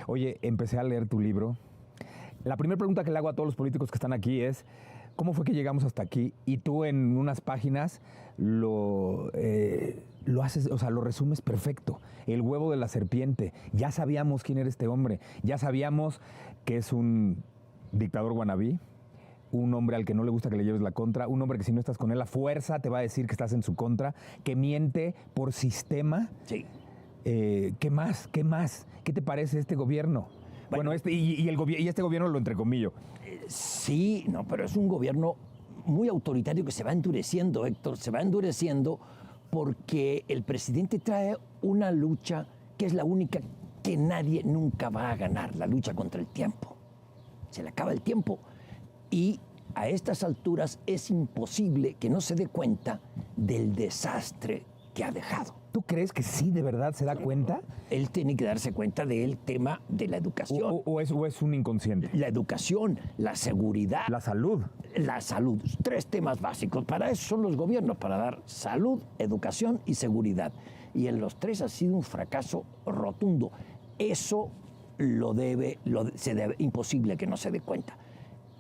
Oye, empecé a leer tu libro. La primera pregunta que le hago a todos los políticos que están aquí es, ¿cómo fue que llegamos hasta aquí? Y tú en unas páginas lo haces, o sea, lo resumes perfecto. El huevo de la serpiente. Ya sabíamos quién era este hombre. Ya sabíamos que es un dictador wannabe, un hombre al que no le gusta que le lleves la contra, un hombre que si no estás con él a fuerza te va a decir que estás en su contra, que miente por sistema. Sí. ¿Qué más? ¿Qué más? ¿Qué te parece este gobierno? Bueno, este gobierno lo entrecomillo. Sí, no, pero es un gobierno muy autoritario que se va endureciendo, Héctor, se va endureciendo porque el presidente trae una lucha que es la única que nadie nunca va a ganar, la lucha contra el tiempo. Se le acaba el tiempo y a estas alturas es imposible que no se dé cuenta del desastre que ha dejado. ¿Tú crees que sí de verdad se da cuenta? Él tiene que darse cuenta del tema de la educación. ¿O es un inconsciente? La educación, la seguridad. La salud. La salud. 3 temas básicos. Para eso son los gobiernos, para dar salud, educación y seguridad. Y en los 3 ha sido un fracaso rotundo. Eso imposible que no se dé cuenta.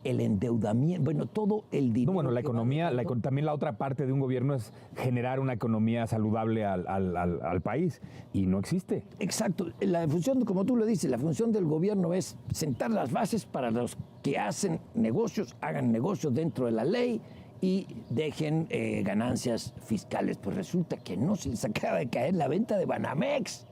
El endeudamiento, bueno, todo el dinero. No, bueno, la economía, también la otra parte de un gobierno es generar una economía saludable al país, y no existe. Exacto. La función, como tú lo dices, la función del gobierno es sentar las bases para los que hacen negocios, hagan negocios dentro de la ley y dejen ganancias fiscales. Pues resulta que no se les acaba de caer la venta de Banamex.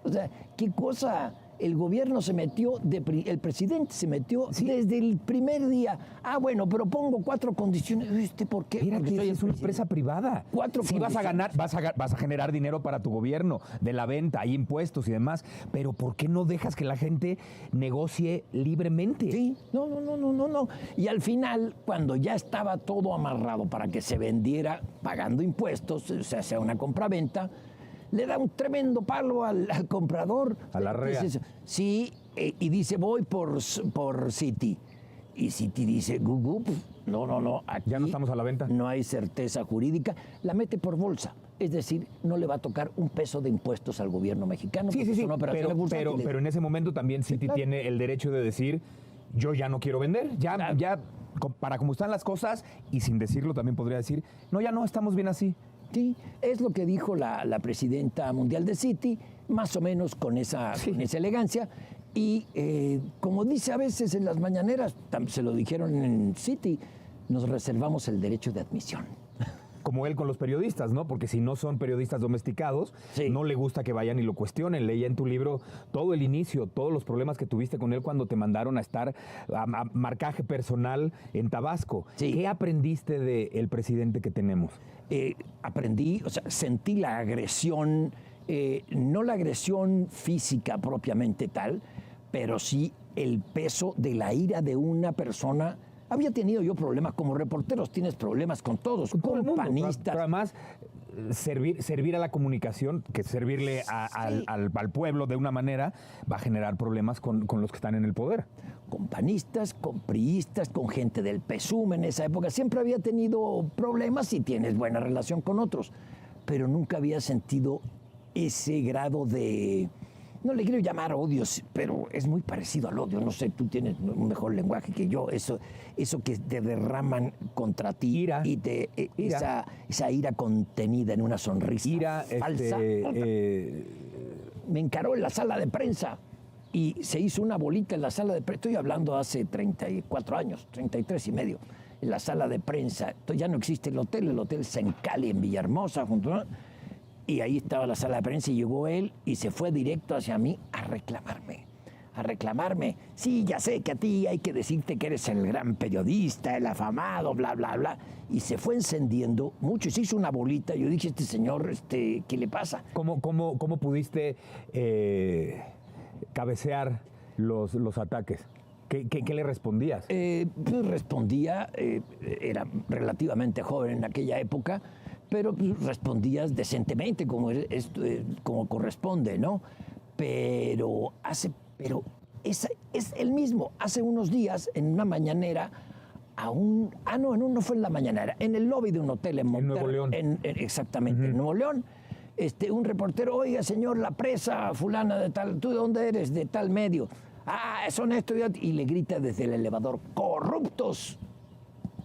O sea, qué cosa. El gobierno se metió, el presidente se metió desde el primer día. Ah, bueno, pero pongo 4 condiciones. ¿Por qué? Mira, que es una empresa privada. 4 sí, vas a ganar, vas a generar dinero para tu gobierno, de la venta, hay impuestos y demás. Pero ¿por qué no dejas que la gente negocie libremente? Sí, no. Y al final, cuando ya estaba todo amarrado para que se vendiera pagando impuestos, o sea una compraventa, le da un tremendo palo al comprador. A la REA. Sí, y dice, voy por Citi. Y Citi dice, no, aquí ya no estamos a la venta. No hay certeza jurídica. La mete por bolsa. Es decir, no le va a tocar un peso de impuestos al gobierno mexicano. Sí, pero en ese momento también Citi tiene el derecho de decir, yo ya no quiero vender, ya para como están las cosas, y sin decirlo también podría decir, no, ya no, estamos bien así. Sí, es lo que dijo la presidenta mundial de Citi, más o menos con esa elegancia. Y como dice a veces en las mañaneras, se lo dijeron en Citi, nos reservamos el derecho de admisión. Como él con los periodistas, ¿no? Porque si no son periodistas domesticados, no le gusta que vayan y lo cuestionen. Leía en tu libro todo el inicio, todos los problemas que tuviste con él cuando te mandaron a estar a marcaje personal en Tabasco. Sí. ¿Qué aprendiste del presidente que tenemos? Aprendí, sentí la agresión, no la agresión física propiamente tal, pero sí el peso de la ira de una persona. Había tenido yo problemas como reporteros, tienes problemas con todos, con panistas. Pero además, servir a la comunicación, que servirle al pueblo de una manera, va a generar problemas con los que están en el poder. Con panistas, con priistas, con gente del PSUM en esa época. Siempre había tenido problemas y tienes buena relación con otros, pero nunca había sentido ese grado de... No le quiero llamar odio, pero es muy parecido al odio. No sé, tú tienes un mejor lenguaje que yo. Eso que te derraman contra ti. Ira. Y esa ira contenida en una sonrisa falsa. Me encaró en la sala de prensa y se hizo una bolita en la sala de prensa. Estoy hablando hace 34 años, 33 y medio. En la sala de prensa. Entonces ya no existe el hotel Sencali en Villahermosa, junto a... Y ahí estaba la sala de prensa y llegó él y se fue directo hacia mí a reclamarme. Sí, ya sé que a ti hay que decirte que eres el gran periodista, el afamado, bla, bla, bla. Y se fue encendiendo mucho y se hizo una bolita. Yo dije, este señor, ¿qué le pasa? ¿Cómo pudiste cabecear los ataques? ¿Qué le respondías? Pues respondía, era relativamente joven en aquella época, pero respondías decentemente, como corresponde, ¿no? Pero es él mismo. Hace unos días, en una mañanera, no fue en la mañanera, en el lobby de un hotel en Monterrey. En Nuevo León. Exactamente, en Nuevo León. un reportero, oiga, señor, la presa fulana de tal, ¿tú de dónde eres? De tal medio. Ah, son esto y le grita desde el elevador, ¡corruptos!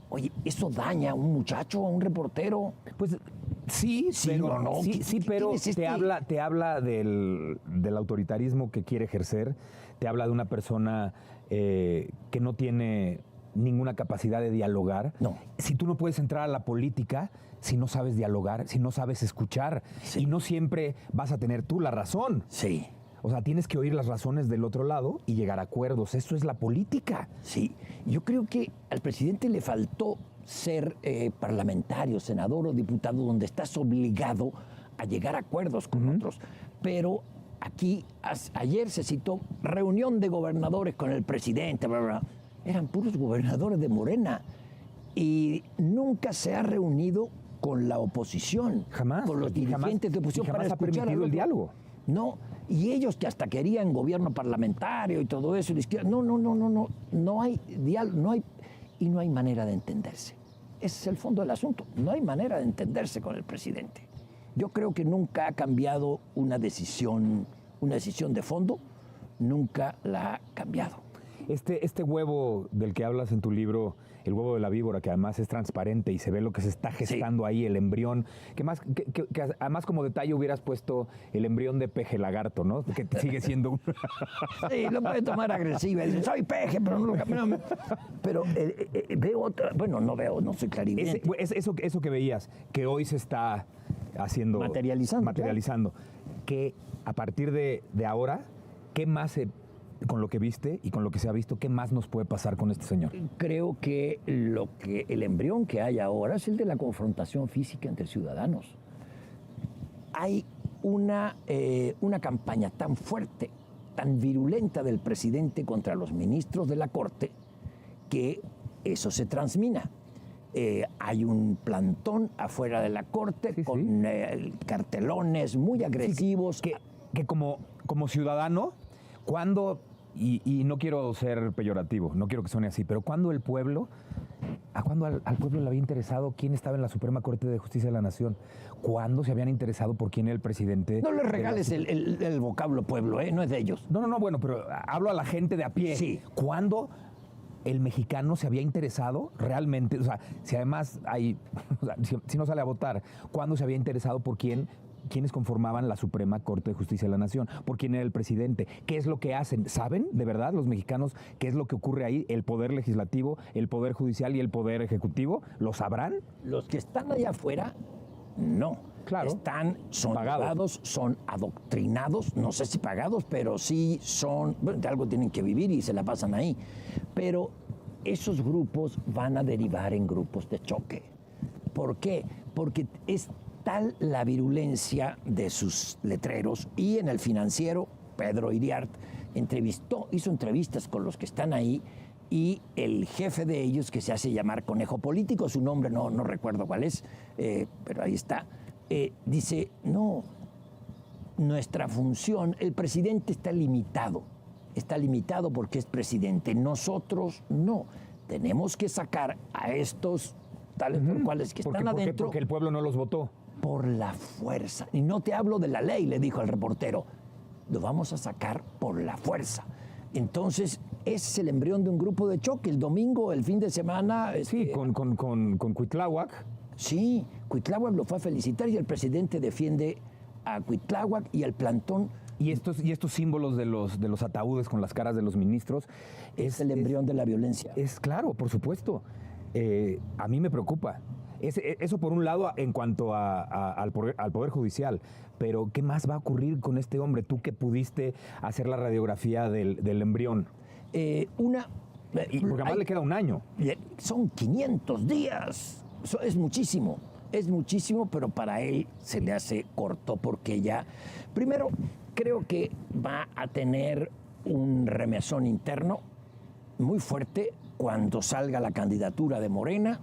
Oye, ¿eso daña a un muchacho, a un reportero? Pues sí, pero, no. Sí, pero te habla del autoritarismo que quiere ejercer, te habla de una persona que no tiene ninguna capacidad de dialogar. No. Si tú no puedes entrar a la política, si no sabes dialogar, si no sabes escuchar, y no siempre vas a tener tú la razón. Sí. O sea, tienes que oír las razones del otro lado y llegar a acuerdos. Eso es la política. Sí. Yo creo que al presidente le faltó ser parlamentario, senador o diputado, donde estás obligado a llegar a acuerdos con otros. Pero aquí, ayer se citó reunión de gobernadores con el presidente, bla, bla. Eran puros gobernadores de Morena. Y nunca se ha reunido con la oposición. Jamás. Con los dirigentes de oposición para escuchar ha permitido el diálogo. No, y ellos que hasta querían gobierno parlamentario y todo eso, no hay diálogo, no hay manera de entenderse. Ese es el fondo del asunto, no hay manera de entenderse con el presidente. Yo creo que nunca ha cambiado una decisión de fondo, nunca la ha cambiado. Este huevo del que hablas en tu libro, el huevo de la víbora, que además es transparente y se ve lo que se está gestando ahí, el embrión, que además como detalle hubieras puesto el embrión de peje lagarto, ¿no? Que sigue siendo un... Sí, lo puede tomar agresiva, dice, soy peje, pero no lo... Pero veo otra, bueno, no soy clarividente. Eso que veías, que hoy se está haciendo... Materializando. Que a partir de ahora, ¿qué más con lo que viste y con lo que se ha visto, qué más nos puede pasar con este señor? Creo que el embrión que hay ahora es el de la confrontación física entre ciudadanos. Hay una campaña tan fuerte, tan virulenta del presidente contra los ministros de la Corte, que eso se transmina. Hay un plantón afuera de la Corte con cartelones muy agresivos. Que como ciudadano, cuando... Y no quiero ser peyorativo, no quiero que suene así, pero cuando al pueblo le había interesado quién estaba en la Suprema Corte de Justicia de la Nación, cuándo se habían interesado por quién era el presidente. No les regales el vocablo pueblo, no es de ellos. No, bueno, pero hablo a la gente de a pie. Sí. ¿Cuándo el mexicano se había interesado realmente? O sea, si además hay, o sea, si no sale a votar, ¿cuándo se había interesado por quiénes conformaban la Suprema Corte de Justicia de la Nación? ¿Por quién era el presidente? ¿Qué es lo que hacen? ¿Saben de verdad los mexicanos qué es lo que ocurre ahí? ¿El Poder Legislativo, el Poder Judicial y el Poder Ejecutivo? ¿Lo sabrán? Los que están allá afuera, no. Claro. Son pagados, son adoctrinados, no sé si pagados, pero sí son, bueno, de algo tienen que vivir y se la pasan ahí. Pero esos grupos van a derivar en grupos de choque. ¿Por qué? Porque es tal la virulencia de sus letreros, y en el Financiero, Pedro Iriart hizo entrevistas con los que están ahí, y el jefe de ellos, que se hace llamar Conejo Político, su nombre no recuerdo cuál es, pero ahí está, dice, no, nuestra función, el presidente está limitado porque es presidente, nosotros no, tenemos que sacar a estos tales por cuales que están adentro. Porque el pueblo no los votó. Por la fuerza. Y no te hablo de la ley, le dijo al reportero. Lo vamos a sacar por la fuerza. Entonces, ese es el embrión de un grupo de choque. El domingo, el fin de semana... Sí, con Cuitláhuac. Sí, Cuitláhuac lo fue a felicitar y el presidente defiende a Cuitláhuac y al plantón. Y estos símbolos de los ataúdes con las caras de los ministros... Es el embrión de la violencia. Es claro, por supuesto. A mí me preocupa. Eso por un lado en cuanto al Poder Judicial, pero ¿qué más va a ocurrir con este hombre? Tú que pudiste hacer la radiografía del embrión. Porque además le queda un año. Son 500 días, eso es muchísimo, pero para él se le hace corto porque ya, primero, creo que va a tener un remesón interno muy fuerte cuando salga la candidatura de Morena,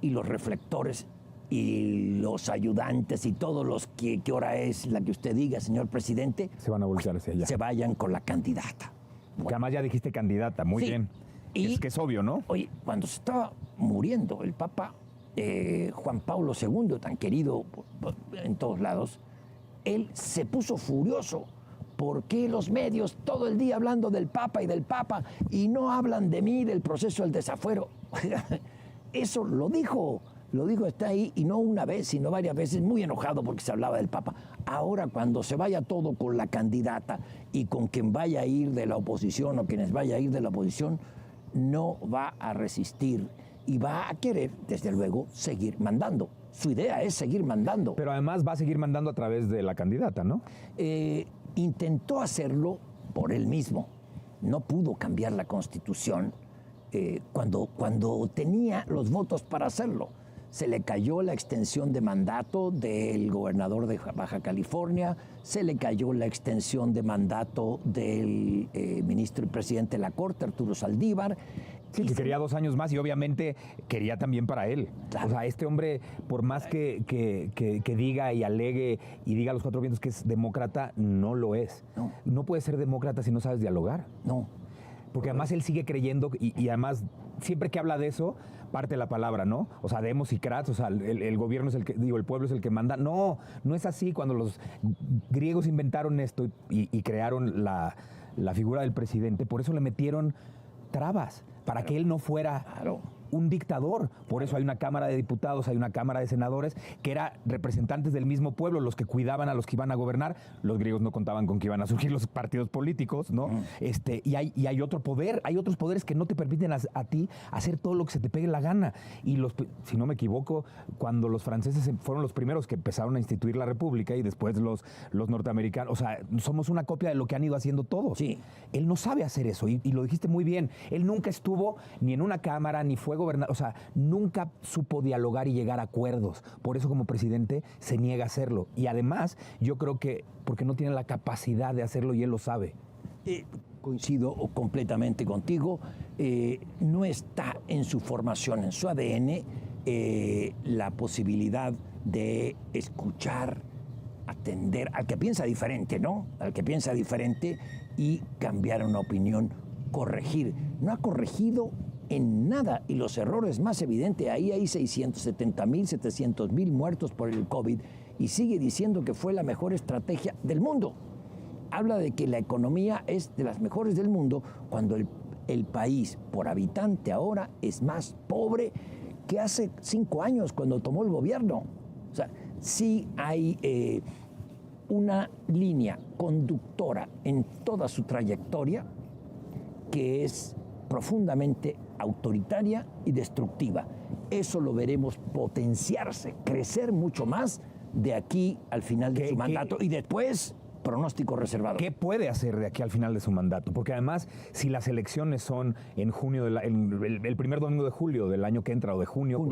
y los reflectores y los ayudantes y todos los que hora es la que usted diga, señor presidente, se van a voltear hacia allá. Se vayan con la candidata. Bueno. Que además ya dijiste candidata, muy bien. Y es que es obvio, ¿no? Oye, cuando se estaba muriendo el Papa Juan Pablo II, tan querido en todos lados, él se puso furioso. ¿Por qué los medios todo el día hablando del Papa y no hablan de mí, del proceso del desafuero? Eso lo dijo, está ahí, y no una vez, sino varias veces, muy enojado porque se hablaba del Papa. Ahora, cuando se vaya todo con la candidata y con quien vaya a ir de la oposición o quienes vaya a ir de la oposición, no va a resistir y va a querer, desde luego, seguir mandando. Su idea es seguir mandando. Pero además va a seguir mandando a través de la candidata, ¿no? Intentó hacerlo por él mismo. No pudo cambiar la Constitución cuando tenía los votos para hacerlo. Se le cayó la extensión de mandato del gobernador de Baja California, se le cayó la extensión de mandato del ministro y presidente de la Corte, Arturo Saldívar. Sí, que quería 2 años más y obviamente quería también para él. Claro. O sea, este hombre, por más que diga y alegue y diga a los 4 vientos que es demócrata, no lo es. No puedes ser demócrata si no sabes dialogar. No. Porque además él sigue creyendo y además siempre que habla de eso, parte la palabra, ¿no? O sea, demos y crats, o sea, el gobierno es el que, el pueblo es el que manda. No, no es así. Cuando los griegos inventaron esto y crearon la figura del presidente, por eso le metieron trabas, para que él no fuera un dictador. Por eso hay una Cámara de Diputados, hay una Cámara de Senadores, que eran representantes del mismo pueblo, los que cuidaban a los que iban a gobernar. Los griegos no contaban con que iban a surgir los partidos políticos, ¿no? Y hay otro poder, hay otros poderes que no te permiten a ti hacer todo lo que se te pegue la gana. Y si no me equivoco, cuando los franceses fueron los primeros que empezaron a instituir la República y después los norteamericanos, o sea, somos una copia de lo que han ido haciendo todos. Sí. Él no sabe hacer eso y lo dijiste muy bien. Él nunca estuvo ni en una cámara, ni fue gobernador, o sea, nunca supo dialogar y llegar a acuerdos. Por eso como presidente se niega a hacerlo. Y además, yo creo que porque no tiene la capacidad de hacerlo y él lo sabe. Coincido completamente contigo. No está en su formación, en su ADN, la posibilidad de escuchar, atender al que piensa diferente, ¿no? Al que piensa diferente y cambiar una opinión, corregir. No ha corregido en nada, y los errores más evidentes, ahí hay 670,000, 700,000 muertos por el COVID, y sigue diciendo que fue la mejor estrategia del mundo. Habla de que la economía es de las mejores del mundo, cuando el país por habitante ahora es más pobre que hace 5 años, cuando tomó el gobierno. O sea, sí hay una línea conductora en toda su trayectoria que es profundamente autoritaria y destructiva. Eso lo veremos potenciarse, crecer mucho más de aquí al final de su mandato y después pronóstico reservado. ¿Qué puede hacer de aquí al final de su mandato? Porque además, si las elecciones son en junio, el primer domingo de julio del año que entra o de junio,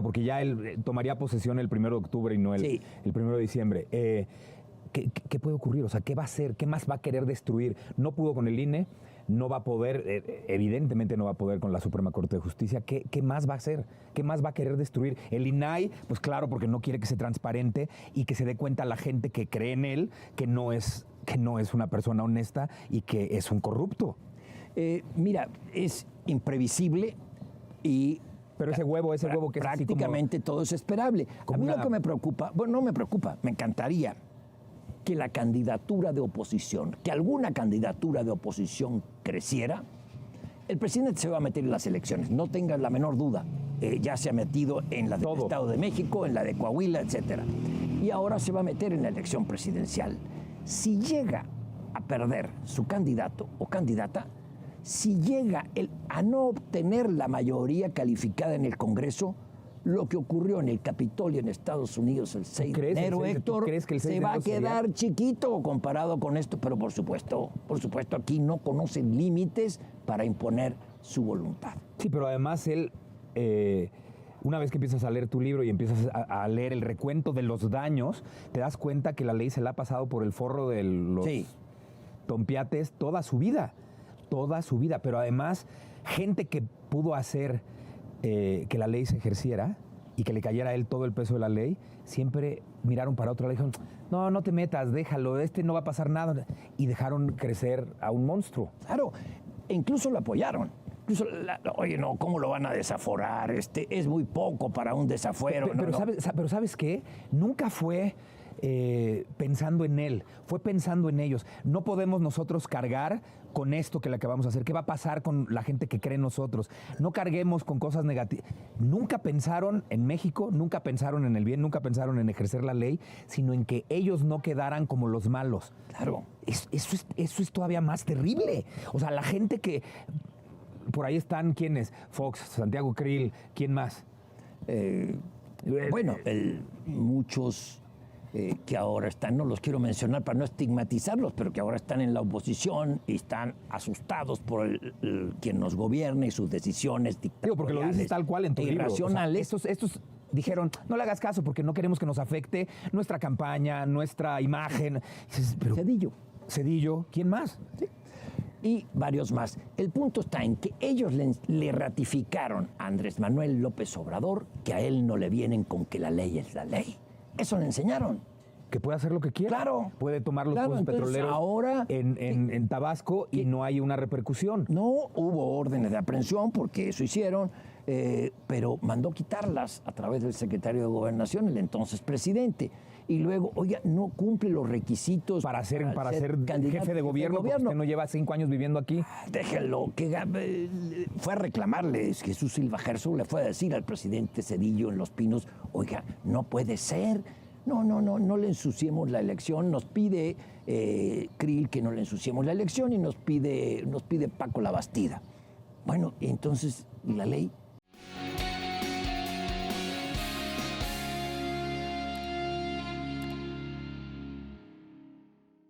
porque ya él tomaría posesión el 1 de octubre y no el 1 de diciembre. ¿Qué puede ocurrir? O sea, ¿qué va a hacer? ¿Qué más va a querer destruir? No pudo con el INE, no va a poder, evidentemente no va a poder con la Suprema Corte de Justicia. ¿Qué más va a hacer? ¿Qué más va a querer destruir? El INAI, pues claro, porque no quiere que se transparente y que se dé cuenta la gente que cree en él que no es una persona honesta y que es un corrupto. Mira, es imprevisible y... Pero ese huevo que es prácticamente así como, todo es esperable. A mí lo que me preocupa, bueno, no me preocupa, me encantaría que la candidatura de oposición, que alguna candidatura de oposición creciera. El presidente se va a meter en las elecciones, no tengas la menor duda. Ya se ha metido en la del Estado de México, en la de Coahuila, etcétera. Y ahora se va a meter en la elección presidencial. Si llega a perder su candidato o candidata, si llega a no obtener la mayoría calificada en el Congreso, lo que ocurrió en el Capitolio en Estados Unidos el 6 de enero, Héctor, se va a quedar chiquito comparado con esto, pero por supuesto aquí no conocen límites para imponer su voluntad. Sí, pero además él, una vez que empiezas a leer tu libro y empiezas a leer el recuento de los daños, te das cuenta que la ley se la ha pasado por el forro de los tompiates toda su vida, pero además gente que pudo hacer que la ley se ejerciera y que le cayera a él todo el peso de la ley, siempre miraron para otro lado y dijeron, no te metas, déjalo, no va a pasar nada. Y dejaron crecer a un monstruo. Claro, e incluso lo apoyaron. Incluso, oye, no, ¿cómo lo van a desaforar? Es muy poco para un desafuero. Pero ¿sabes qué? Nunca fue pensando en él, fue pensando en ellos. No podemos nosotros cargar con esto que le acabamos de hacer. ¿Qué va a pasar con la gente que cree en nosotros? No carguemos con cosas negativas. Nunca pensaron en México, nunca pensaron en el bien, nunca pensaron en ejercer la ley, sino en que ellos no quedaran como los malos. Claro. Eso es todavía más terrible. O sea, la gente que... Por ahí están, ¿quiénes? Fox, Santiago Krill, ¿quién más? Bueno, muchos que ahora están, no los quiero mencionar para no estigmatizarlos, pero que ahora están en la oposición y están asustados por quien nos gobierna y sus decisiones dictatoriales. Digo, porque lo dices tal cual en tu libro. Irracionales. O sea, estos dijeron, no le hagas caso porque no queremos que nos afecte nuestra campaña, nuestra imagen. Pero, Cedillo, ¿quién más? Sí. Y varios más. El punto está en que ellos le ratificaron a Andrés Manuel López Obrador que a él no le vienen con que la ley es la ley. Eso le enseñaron. Que puede hacer lo que quiera. Claro. Puede tomar los pozos petroleros ahora, en Tabasco y no hay una repercusión. No hubo órdenes de aprehensión porque eso hicieron, pero mandó quitarlas a través del secretario de Gobernación, el entonces presidente. Y luego, oiga, no cumple los requisitos para ser jefe de gobierno, porque usted no lleva 5 años viviendo aquí. Déjenlo, que fue a reclamarle, Jesús Silva Herzog le fue a decir al presidente Cedillo en Los Pinos, oiga, no puede ser, no le ensuciemos la elección, nos pide Krill que no le ensuciemos la elección y nos pide Paco Labastida. Bueno, entonces la ley